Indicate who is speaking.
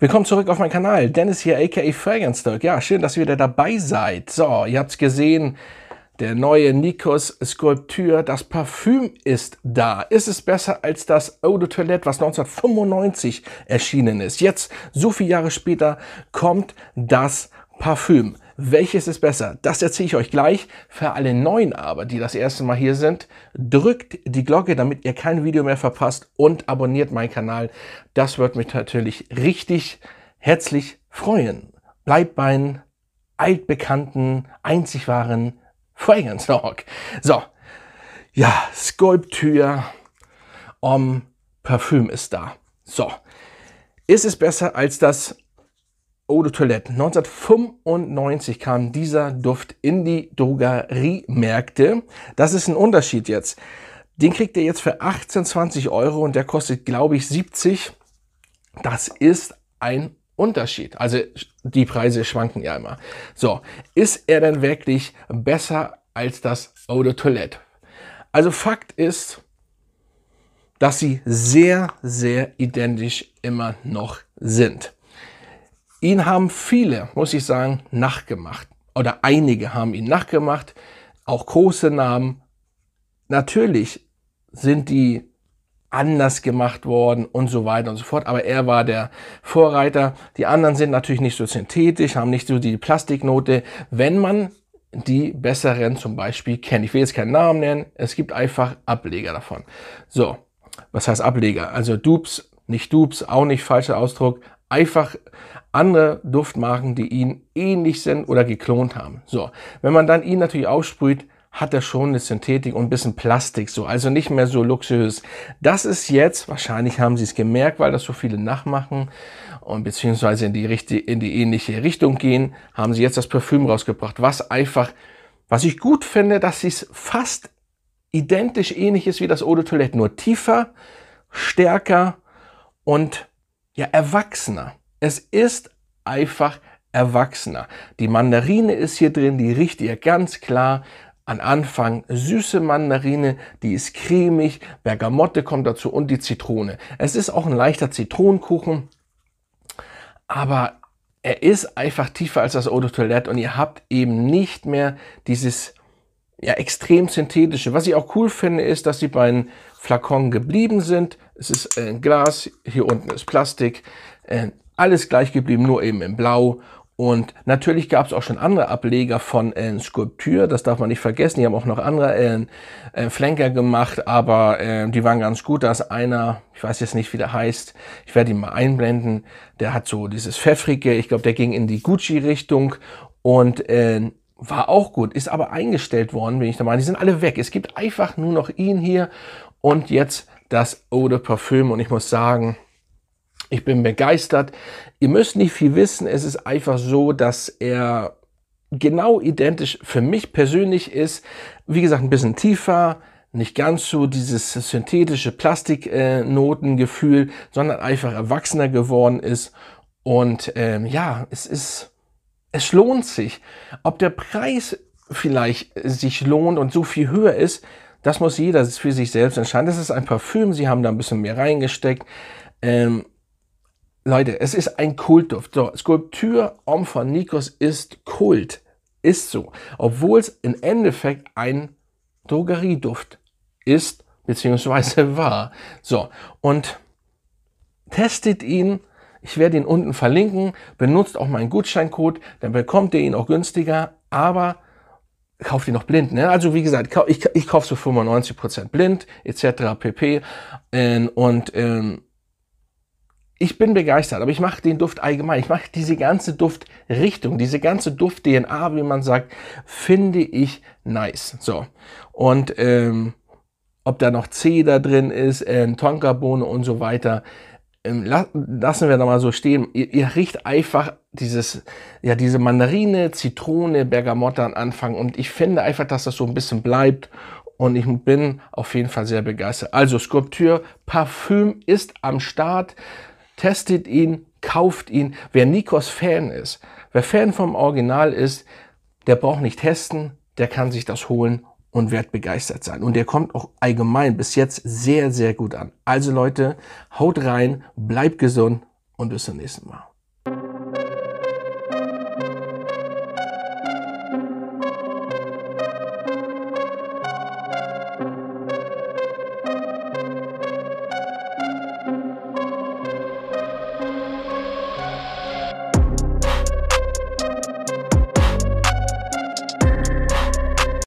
Speaker 1: Willkommen zurück auf meinen Kanal. Dennis hier, aka Fragrance Talk. Ja, schön, dass ihr wieder dabei seid. So, ihr habt es gesehen, der neue Nikos Sculpture, das Parfüm ist da. Ist es besser als das Eau de Toilette, was 1995 erschienen ist? Jetzt, so viele Jahre später, kommt das Parfüm. Welches ist besser? Das erzähle ich euch gleich. Für alle Neuen aber, die das erste Mal hier sind, drückt die Glocke, damit ihr kein Video mehr verpasst und abonniert meinen Kanal. Das wird mich natürlich richtig herzlich freuen. Bleibt beim altbekannten, einzig wahren Fragrance Talk. So, ja, Sculpture Parfüm ist da. So, ist es besser als das Eau de Toilette? 1995 kam dieser Duft in die Drogeriemärkte. Das ist ein Unterschied jetzt. Den kriegt ihr jetzt für 18, 20 Euro und der kostet, glaube ich, 70. Das ist ein Unterschied. Also die Preise schwanken ja immer. So, ist er denn wirklich besser als das Eau de Toilette? Also Fakt ist, dass sie sehr, sehr identisch immer noch sind. Ihn haben viele, muss ich sagen, nachgemacht. Oder einige haben ihn nachgemacht. Auch große Namen. Natürlich sind die anders gemacht worden und so weiter und so fort. Aber er war der Vorreiter. Die anderen sind natürlich nicht so synthetisch, haben nicht so die Plastiknote. Wenn man die besseren zum Beispiel kennt. Ich will jetzt keinen Namen nennen. Es gibt einfach Ableger davon. So, was heißt Ableger? Also Dupes, nicht Dupes, auch nicht falscher Ausdruck. Einfach andere Duftmarken, die ihn ähnlich sind oder geklont haben. So, wenn man dann ihn natürlich aufsprüht, hat er schon eine Synthetik und ein bisschen Plastik, so, also nicht mehr so luxuriös. Das ist jetzt, wahrscheinlich haben sie es gemerkt, weil das so viele nachmachen und beziehungsweise in die ähnliche Richtung gehen, haben sie jetzt das Parfüm rausgebracht, was ich gut finde, dass es fast identisch ähnlich ist wie das Eau de Toilette, nur tiefer, stärker und ja, erwachsener. Es ist einfach erwachsener. Die Mandarine ist hier drin, die riecht ihr ganz klar an Anfang. Süße Mandarine, die ist cremig, Bergamotte kommt dazu und die Zitrone. Es ist auch ein leichter Zitronenkuchen, aber er ist einfach tiefer als das Eau de Toilette und ihr habt eben nicht mehr dieses ja, extrem synthetische. Was ich auch cool finde, ist, dass sie bei den Flakon geblieben sind. Es ist ein Glas, hier unten ist Plastik, alles gleich geblieben, nur eben in Blau. Und natürlich gab es auch schon andere Ableger von Sculpture, das darf man nicht vergessen. Die haben auch noch andere Flanker gemacht, aber die waren ganz gut. Da ist einer, ich weiß jetzt nicht, wie der heißt, ich werde ihn mal einblenden, der hat so dieses Pfeffrige, ich glaube, der ging in die Gucci-Richtung und war auch gut, ist aber eingestellt worden, bin ich der Meinung. Die sind alle weg. Es gibt einfach nur noch ihn hier und jetzt das Eau de Parfüm und ich muss sagen, ich bin begeistert. Ihr müsst nicht viel wissen. Es ist einfach so, dass er genau identisch für mich persönlich ist. Wie gesagt, ein bisschen tiefer, nicht ganz so dieses synthetische Plastiknotengefühl, sondern einfach erwachsener geworden ist. Und ja, es lohnt sich. Ob der Preis vielleicht sich lohnt und so viel höher ist, das muss jeder für sich selbst entscheiden. Das ist ein Parfüm, sie haben da ein bisschen mehr reingesteckt. Leute, es ist ein Kultduft. So, Sculpture Homme von Nikos ist Kult. Ist so. Obwohl es im Endeffekt ein Drogerieduft ist, beziehungsweise war. So, und testet ihn. Ich werde ihn unten verlinken. Benutzt auch meinen Gutscheincode, dann bekommt ihr ihn auch günstiger. Aber kauft ihn noch blind. Ne? Also wie gesagt, ich kaufe so 95% blind, etc. pp. Ich bin begeistert, aber ich mache den Duft allgemein. Ich mache diese ganze Duftrichtung, diese ganze Duft-DNA, wie man sagt, finde ich nice. So, und ob da noch Zeder drin ist, Tonkabohne und so weiter, lassen wir da mal so stehen. Ihr riecht einfach diese Mandarine, Zitrone, Bergamotte am Anfang und ich finde einfach, dass das so ein bisschen bleibt. Und ich bin auf jeden Fall sehr begeistert. Also Sculpture Parfüm ist am Start. Testet ihn, kauft ihn. Wer Nikos Fan ist, wer Fan vom Original ist, der braucht nicht testen, der kann sich das holen und wird begeistert sein. Und der kommt auch allgemein bis jetzt sehr, sehr gut an. Also Leute, haut rein, bleibt gesund und bis zum nächsten Mal.